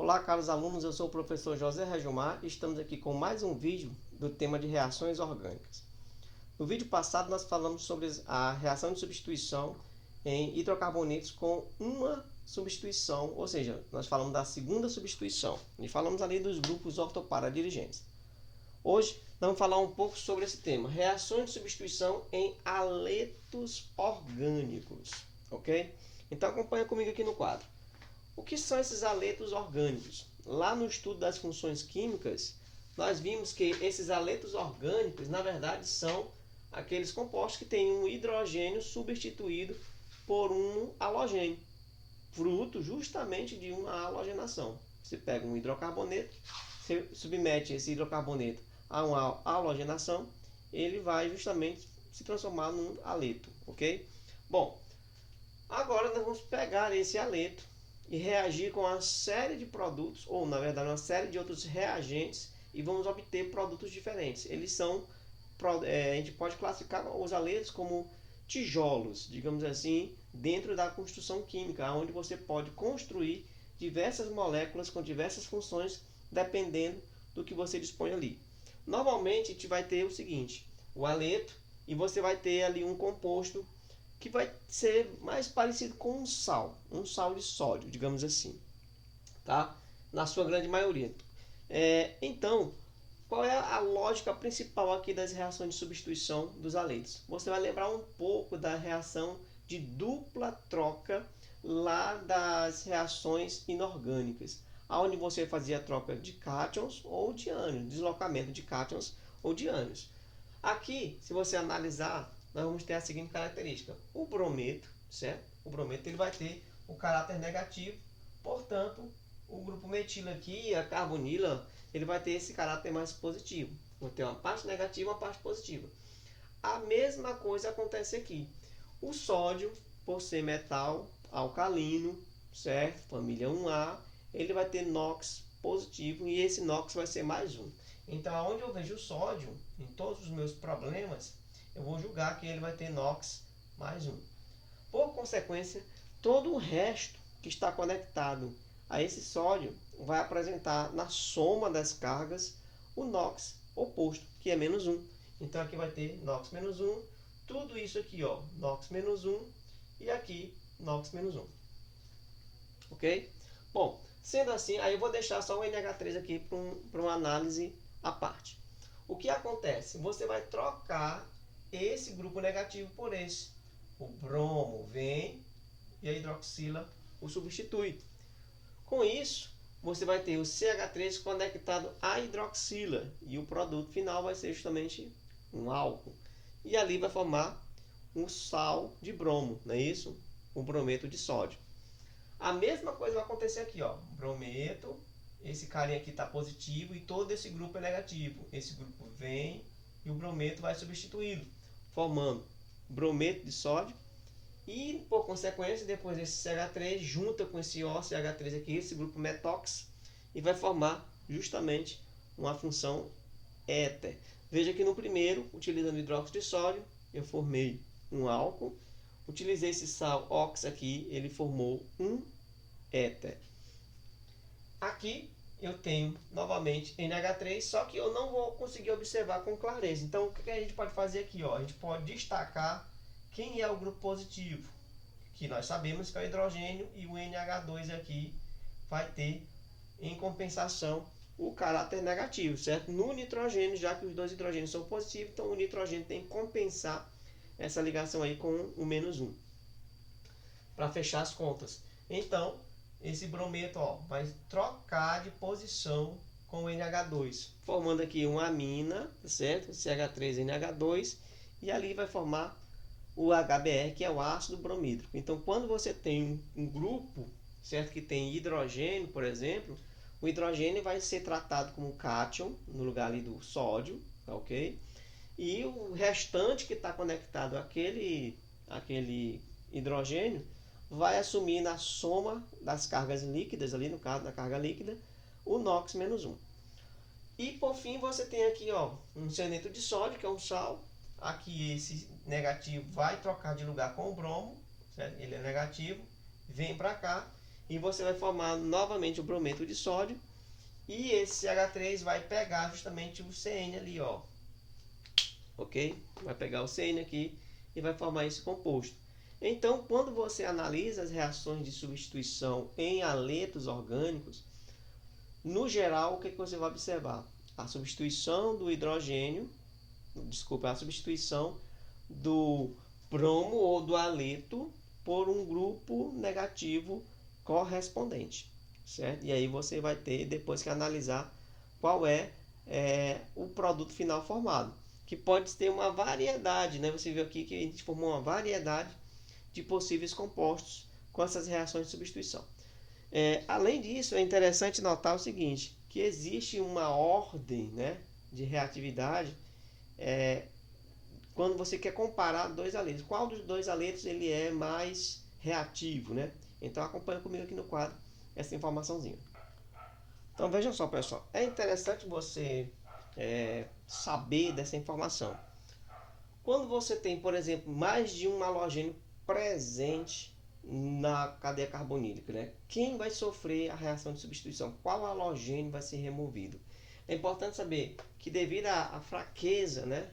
Olá, caros alunos, eu sou o professor José Regilmar e estamos aqui com mais um vídeo do tema de reações orgânicas. No vídeo passado nós falamos sobre a reação de substituição em hidrocarbonetos com uma substituição, ou seja, nós falamos da segunda substituição e falamos ali dos grupos ortoparadirigentes. Hoje nós vamos falar um pouco sobre esse tema, reações de substituição em haletos orgânicos, ok? Então acompanha comigo aqui no quadro. O que são esses haletos orgânicos? Lá no estudo das funções químicas, nós vimos que esses haletos orgânicos, na verdade, são aqueles compostos que têm um hidrogênio substituído por um halogênio, fruto justamente de uma halogenação. Você pega um hidrocarboneto, você submete esse hidrocarboneto a uma halogenação, ele vai justamente se transformar num haleto, ok? Bom, agora nós vamos pegar esse haleto e reagir com uma série de produtos, ou na verdade uma série de outros reagentes, e vamos obter produtos diferentes. Eles são, a gente pode classificar os haletos como tijolos, digamos assim, dentro da construção química, onde você pode construir diversas moléculas com diversas funções, dependendo do que você dispõe ali. Normalmente a gente vai ter o seguinte, o haleto, e você vai ter ali um composto que vai ser mais parecido com um sal de sódio, digamos assim, tá? Na sua grande maioria. Então, qual é a lógica principal aqui das reações de substituição dos haletos? Você vai lembrar um pouco da reação de dupla troca lá das reações inorgânicas, onde você fazia a troca de cátions ou de ânions, deslocamento de cátions ou de ânions. Aqui, se você analisar, nós vamos ter a seguinte característica. O brometo, certo? O brometo ele vai ter o caráter negativo, portanto, o grupo metilo aqui, a carbonila, ele vai ter esse caráter mais positivo. Vai ter uma parte negativa e uma parte positiva. A mesma coisa acontece aqui. O sódio, por ser metal alcalino, certo? Família 1A, ele vai ter NOx positivo e esse NOx vai ser mais um. Então, onde eu vejo o sódio, em todos os meus problemas, eu vou julgar que ele vai ter NOx mais um. Por consequência, todo o resto que está conectado a esse sódio vai apresentar na soma das cargas o NOx oposto, que é menos 1. Então aqui vai ter NOx menos 1, tudo isso aqui, ó, NOx menos 1 e aqui NOx menos 1. Ok? Bom, sendo assim, aí eu vou deixar só o NH3 aqui para uma análise à parte. O que acontece? Você vai trocar esse grupo negativo por esse. O bromo vem e a hidroxila o substitui. Com isso, você vai ter o CH3 conectado à hidroxila e o produto final vai ser justamente um álcool. E ali vai formar um sal de bromo, não é isso? O brometo de sódio. A mesma coisa vai acontecer aqui, ó. Brometo, esse carinha aqui está positivo e todo esse grupo é negativo. Esse grupo vem e o brometo vai substituí-lo, formando brometo de sódio. E, por consequência, depois esse CH3 junta com esse OCH3 aqui, esse grupo metox, e vai formar justamente uma função éter. Veja que no primeiro, utilizando hidróxido de sódio, eu formei um álcool. Utilizei esse sal ox aqui, ele formou um éter. Aqui eu tenho novamente NH3, só que eu não vou conseguir observar com clareza. Então o que a gente pode fazer aqui? Ó? A gente pode destacar quem é o grupo positivo, que nós sabemos que é o hidrogênio, e o NH2 aqui vai ter em compensação o caráter negativo, certo? No nitrogênio, já que os dois hidrogênios são positivos, então o nitrogênio tem que compensar essa ligação aí com o menos 1 para fechar as contas. Então, esse brometo, ó, vai trocar de posição com o NH2, formando aqui uma amina, certo? CH3NH2, e ali vai formar o HBr, que é o ácido bromídrico. Então, quando você tem um grupo, certo, que tem hidrogênio, por exemplo, o hidrogênio vai ser tratado como cátion, no lugar ali do sódio, ok? E o restante que está conectado àquele hidrogênio vai assumir na soma das cargas líquidas, ali no caso da carga líquida, o NOx menos 1. E por fim você tem aqui, ó, um cianeto de sódio, que é um sal. Aqui esse negativo vai trocar de lugar com o bromo, certo? Ele é negativo, vem para cá e você vai formar novamente o brometo de sódio, e esse CH3 vai pegar justamente o CN ali, ó. Ok? Vai pegar o CN aqui e vai formar esse composto. Então, quando você analisa as reações de substituição em haletos orgânicos, no geral, o que você vai observar? A substituição do hidrogênio, a substituição do bromo ou do haleto por um grupo negativo correspondente, certo? E aí você vai ter depois que analisar qual é o produto final formado, que pode ter uma variedade, né? Você viu aqui que a gente formou uma variedade de possíveis compostos com essas reações de substituição. Além disso, é interessante notar o seguinte, que existe uma ordem, né, de reatividade quando você quer comparar dois haletos. Qual dos dois haletos ele é mais reativo, né? Então acompanha comigo aqui no quadro essa informaçãozinha. Então vejam só, pessoal, é interessante você saber dessa informação. Quando você tem, por exemplo, mais de um halogênio presente na cadeia carbonílica, né? Quem vai sofrer a reação de substituição? Qual halogênio vai ser removido? É importante saber que devido à fraqueza, né,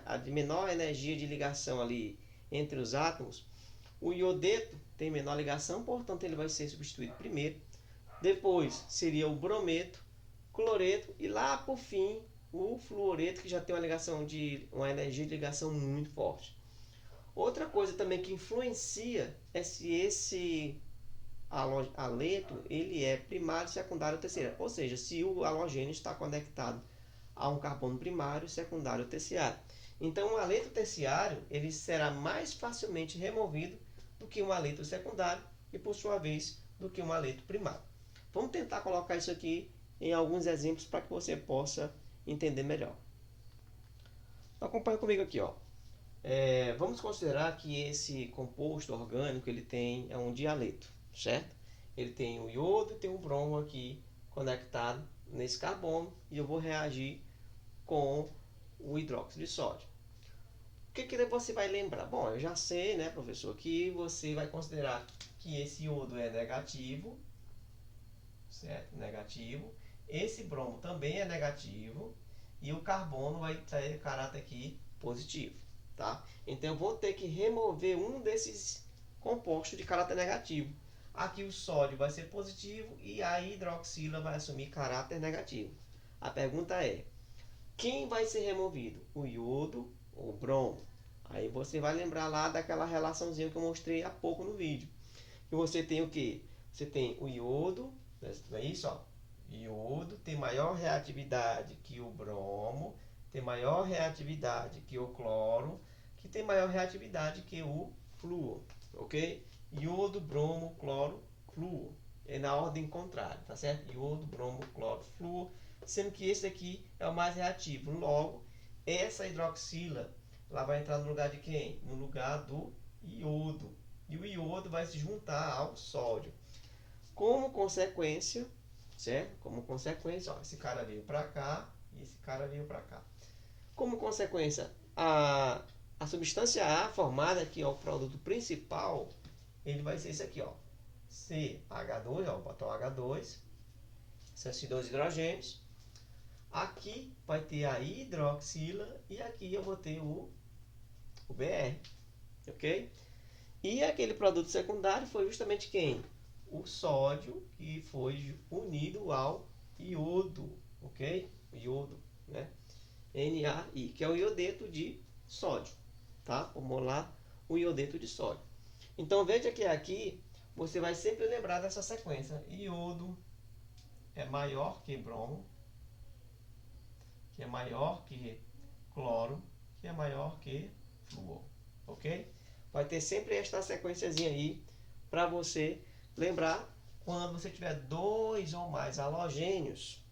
a de menor energia de ligação ali entre os átomos, o iodeto tem menor ligação, portanto ele vai ser substituído primeiro. Depois seria o brometo, cloreto e lá por fim o fluoreto, que já tem uma energia de ligação muito forte. Outra coisa também que influencia é se esse haleto ele é primário, secundário ou terciário. Ou seja, se o halogênio está conectado a um carbono primário, secundário ou terciário. Então, um haleto terciário ele será mais facilmente removido do que um haleto secundário e, por sua vez, do que um haleto primário. Vamos tentar colocar isso aqui em alguns exemplos para que você possa entender melhor. Então, acompanha comigo aqui, ó. Vamos considerar que esse composto orgânico ele é um dialeto, certo? Ele tem o iodo e tem o bromo aqui conectado nesse carbono e eu vou reagir com o hidróxido de sódio. O que você vai lembrar? Bom, eu já sei, né, professor, que você vai considerar que esse iodo é negativo, certo? Negativo. Esse bromo também é negativo e o carbono vai ter caráter aqui positivo, tá? Então eu vou ter que remover um desses compostos de caráter negativo. Aqui o sódio vai ser positivo e a hidroxila vai assumir caráter negativo. A pergunta é: quem vai ser removido? O iodo ou o bromo? Aí você vai lembrar lá daquela relaçãozinha que eu mostrei há pouco no vídeo. E você tem o que? Você tem o iodo, é isso, ó. Iodo tem maior reatividade que o bromo, tem maior reatividade que o cloro, que tem maior reatividade que o flúor, ok? Iodo, bromo, cloro, flúor. É na ordem contrária, tá certo? Iodo, bromo, cloro, flúor, sendo que esse aqui é o mais reativo. Logo, essa hidroxila, ela vai entrar no lugar de quem? No lugar do iodo. E o iodo vai se juntar ao sódio. Como consequência, certo? Como consequência, ó, esse cara veio para cá e esse cara veio para cá. Como consequência, a substância A formada aqui, ó, o produto principal, ele vai ser esse aqui, ó, CH2, ó, vou botar o H2, esses dois hidrogênios. Aqui vai ter a hidroxila e aqui eu vou ter o BR, ok? E aquele produto secundário foi justamente quem? O sódio, que foi unido ao iodo, ok? Iodo, né? NaI, que é o iodeto de sódio, tá? Vamos lá, o iodeto de sódio. Então veja que aqui você vai sempre lembrar dessa sequência. Iodo é maior que bromo, que é maior que cloro, que é maior que flúor, ok? Vai ter sempre esta sequenciazinha aí para você lembrar quando você tiver dois ou mais halogênios,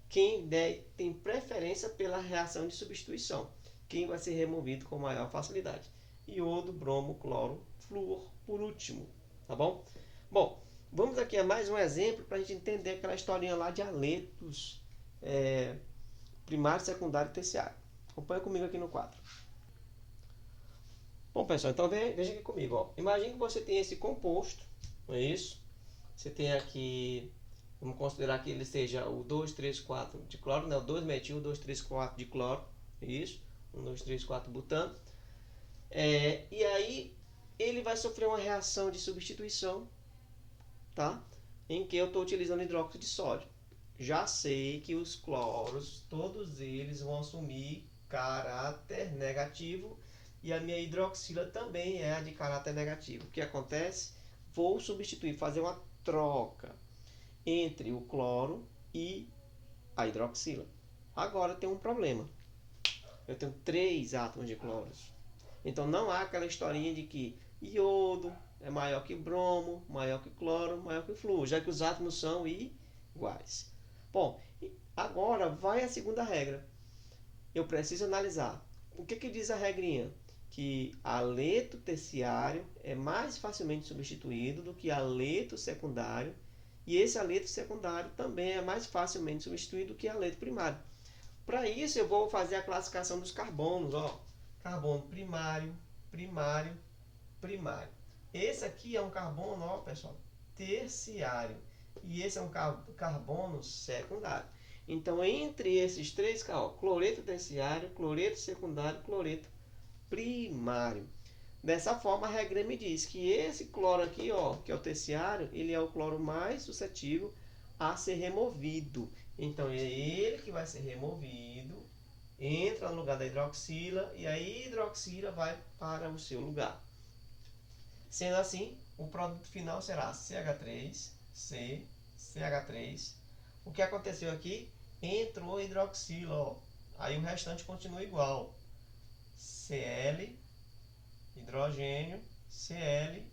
quem tem preferência pela reação de substituição, quem vai ser removido com maior facilidade. Iodo, bromo, cloro, flúor por último, tá bom? Bom, vamos aqui a mais um exemplo para a gente entender aquela historinha lá de haletos primário, secundário e terciário. Acompanha comigo aqui no quadro. Bom, pessoal, então veja aqui comigo. Ó. Imagine que você tem esse composto, não é isso? Você tem aqui, vamos considerar que ele seja o 2,3,4 de cloro, né? O 2-metil, 2,3,4 de cloro, isso, 1,2,3,4 butano. E aí ele vai sofrer uma reação de substituição, tá? Em que eu estou utilizando hidróxido de sódio. Já sei que os cloros, todos eles vão assumir caráter negativo e a minha hidroxila também é a de caráter negativo. O que acontece? Vou substituir, fazer uma troca entre o cloro e a hidroxila. Agora tem um problema. Eu tenho 3 átomos de cloros. Então não há aquela historinha de que iodo é maior que bromo, maior que cloro, maior que flúor, já que os átomos são iguais. Bom, agora vai a segunda regra. Eu preciso analisar. O que diz a regrinha? Que aleto terciário é mais facilmente substituído do que aleto secundário, e esse aleto secundário também é mais facilmente substituído do que aleto primário. Para isso eu vou fazer a classificação dos carbonos, ó. Carbono primário, primário, primário. Esse aqui é um carbono, ó, pessoal, terciário, e esse é um carbono secundário. Então, entre esses três, ó, cloreto terciário, cloreto secundário, cloreto primário. Dessa forma, a regra me diz que esse cloro aqui, ó, que é o terciário, ele é o cloro mais suscetível a ser removido. Então, é ele que vai ser removido, entra no lugar da hidroxila e a hidroxila vai para o seu lugar. Sendo assim, o produto final será CH3, CH3. O que aconteceu aqui? Entrou hidroxila, ó. Aí o restante continua igual. Cl, hidrogênio, Cl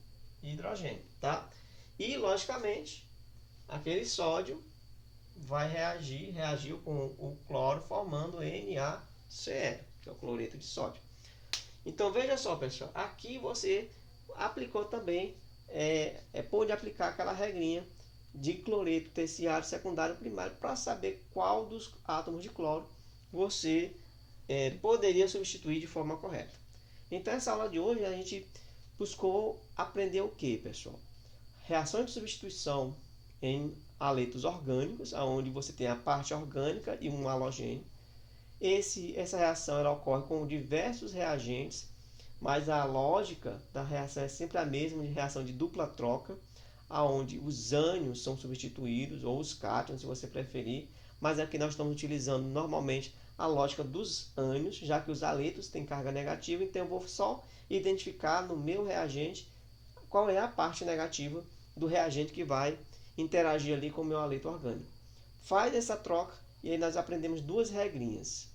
e hidrogênio, tá? E, logicamente, aquele sódio reagiu com o cloro formando NaCl, que é o cloreto de sódio. Então, veja só, pessoal, aqui você aplicou também, pôde aplicar aquela regrinha de cloreto terciário, secundário, primário, para saber qual dos átomos de cloro você poderia substituir de forma correta. Então, essa aula de hoje a gente buscou aprender o que, pessoal? Reações de substituição em aletos orgânicos, onde você tem a parte orgânica e um halogênio. Essa reação ela ocorre com diversos reagentes, mas a lógica da reação é sempre a mesma, de reação de dupla troca, onde os ânions são substituídos, ou os cátions, se você preferir, mas aqui nós estamos utilizando normalmente a lógica dos ânions, já que os aletos têm carga negativa, então eu vou só identificar no meu reagente qual é a parte negativa do reagente que vai interagir ali com o meu aleto orgânico. Faz essa troca e aí nós aprendemos duas regrinhas.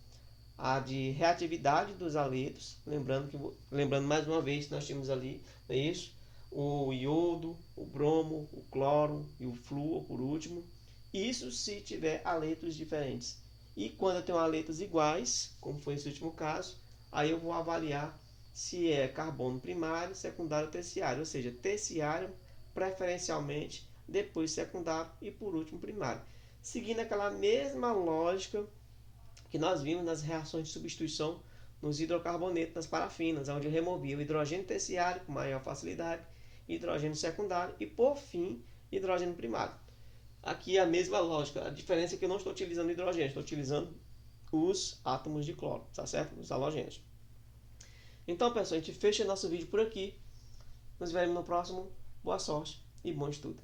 A de reatividade dos aletos, lembrando mais uma vez que nós tínhamos ali, não é isso? O iodo, o bromo, o cloro e o flúor por último. Isso se tiver aletos diferentes. E quando eu tenho aletos iguais, como foi esse último caso, aí eu vou avaliar se é carbono primário, secundário ou terciário, ou seja, terciário preferencialmente, depois secundário e por último primário. Seguindo aquela mesma lógica que nós vimos nas reações de substituição nos hidrocarbonetos, nas parafinas, onde eu removia o hidrogênio terciário com maior facilidade, hidrogênio secundário e, por fim, hidrogênio primário. Aqui é a mesma lógica, a diferença é que eu não estou utilizando hidrogênio, estou utilizando os átomos de cloro, tá certo? Os halogênios. Então, pessoal, a gente fecha nosso vídeo por aqui. Nos vemos no próximo. Boa sorte e bom estudo.